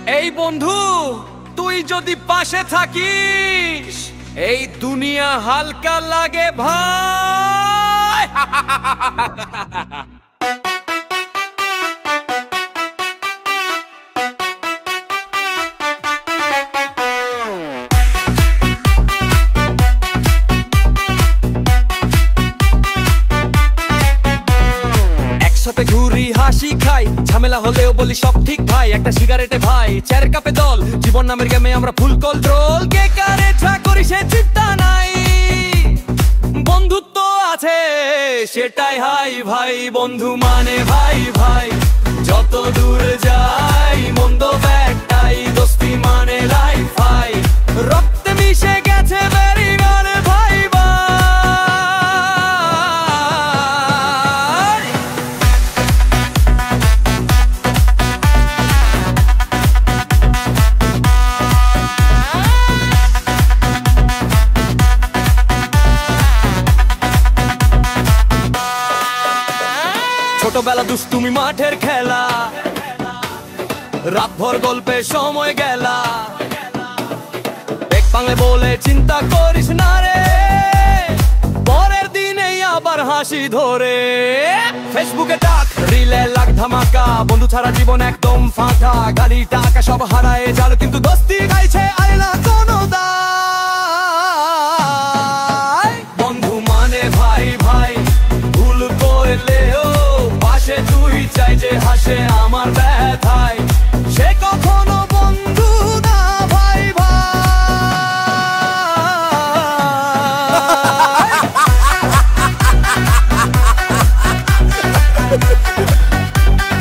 এই বন্ধু, তুই যদি পাশে থাকিস এই দুনিয়া হালকা লাগে ভাই। একসাথে ঘুরি হাসি খাই, ঝামেলা হলেও বলি সব ঠিক ভাই। একটা সিগারেটে ভাই, চায়ের কাপে দল, জীবন নামের গেমে আমরা ফুল কন্ট্রোল। কে কারে ছা করি সে চিন্তা নাই, বন্ধুত্ব আছে সেটাই হাই ভাই। বন্ধু মানে ভাই ভাই, যত দূর যাই মন্দ ব্যাগটাই। দোস্তি মানে লাইফ ভাই, রক্তে মিশে গেছে বেরি মানে ভাই ভাই। ছোটবেলা দুষ্টুমি মাঠের খেলা, রাতভর গল্পে সময় গেলা। এক বাংলে বলে চিন্তা করিস না রে, পরের দিনেই আবার হাসি ধরে। ফেসবুকে ডাক, রিলে লাখ ধামাকা, বন্ধু ছাড়া জীবন একদম ফাঁকা। গাড়ি টাকা সব হারায় যার, কিন্তু দোস্তি গাইছে আরে না কোনো দায়। বন্ধু মানে ভাই ভাই, ভুল করলেও পাশে তুই চাই যে হাসে আমার ব্যথায়। সে কখনো বন্ধু না ভাই ভাই।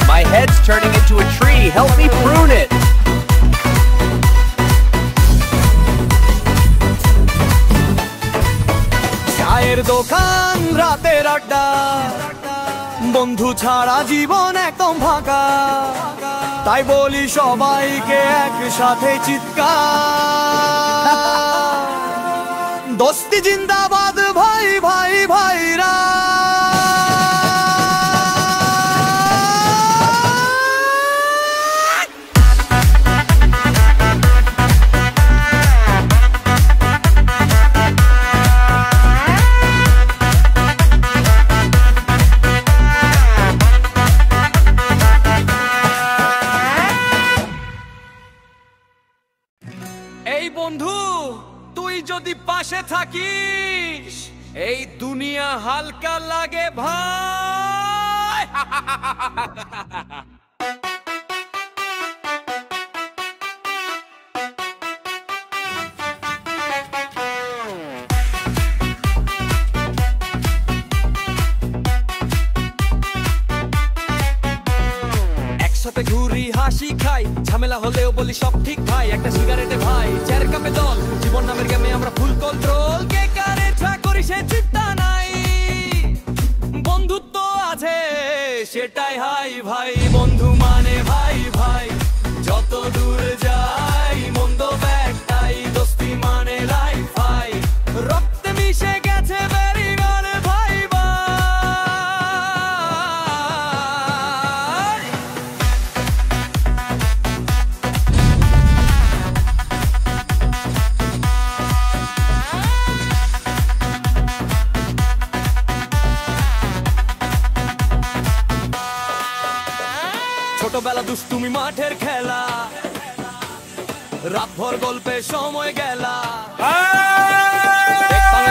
My head's turning into a tree. Help me prune it. চায়ের দোকান, রাতের আড্ডা, বন্ধু ছাড়া জীবন একদম ফাঁকা। তাই বলি সবাইকে একসাথে চিৎকার, দোস্তি জিন্দাবাদ ভাই ভাই ভাইরা। এই বন্ধু, তুই যদি পাশে থাকিস এই দুনিয়া হালকা লাগে ভাই। একসাথে ঘুরি হাসি খাই, ঝামেলা হলেও বলি সব ঠিক ভাই। একটা সিগারেটে ভাই, চায়ের কাপে দল, জীবন নামের গেমে আমরা ফুল কন্ট্রোল। কে কারে ছা করি সে চিন্তা নাই, বন্ধুত্ব আছে সেটাই হাই ভাই। বন্ধু মানে ভাই ভাই, যত দূর যাই মন্দ ব্যাগটাই। দোস্তি মানে লাইফ ভাই, রক্তে মিশে গেছে বেরি মানে ভাই ভাই। ছোটবেলা দুষ্টুমি মাঠের খেলা, রাতভর গল্পে সময় গেলা।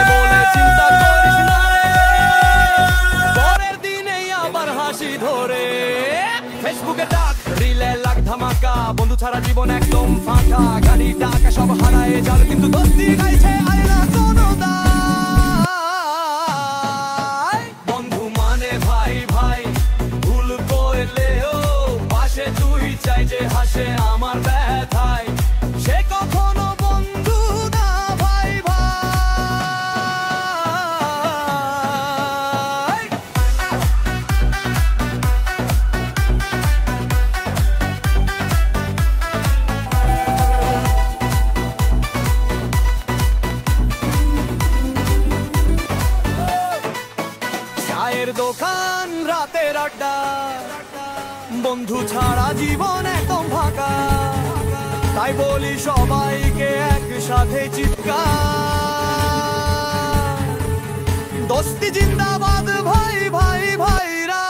বলে চিন্তা করিস না রে, পরের দিনেই আবার হাসি ধরে। ফেসবুকে ডাক, রিলে লাখ ধামাকা, বন্ধু ছাড়া জীবন একদম ফাঁকা। গাড়ি টাকা সব হারায় যার, কিন্তু দোস্তি গাইছে আরে না কোনো দায়। বন্ধু মানে ভাই ভাই, ভুল করলেও পাশে তুই চাই যে হাসে আমার ব্যথায়। সে কখনো বন্ধু না ভাই ভাই। চায়ের দোকান, রাতের আড্ডা, বন্ধু ছাড়া জীবন একদম ফাঁকা। তাই বলি সবাইকে একসাথে চিৎকার, দোস্তি জিন্দাবাদ ভাই ভাই ভাইরা।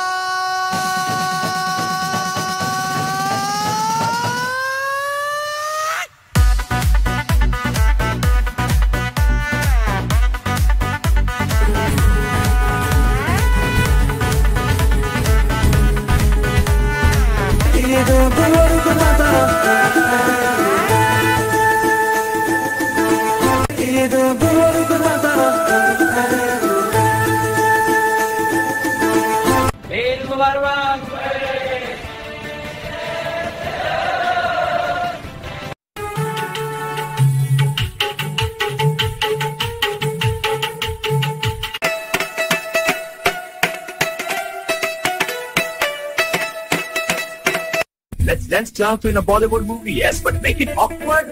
Let's dance jump in a Bollywood movie, yes, but make it awkward.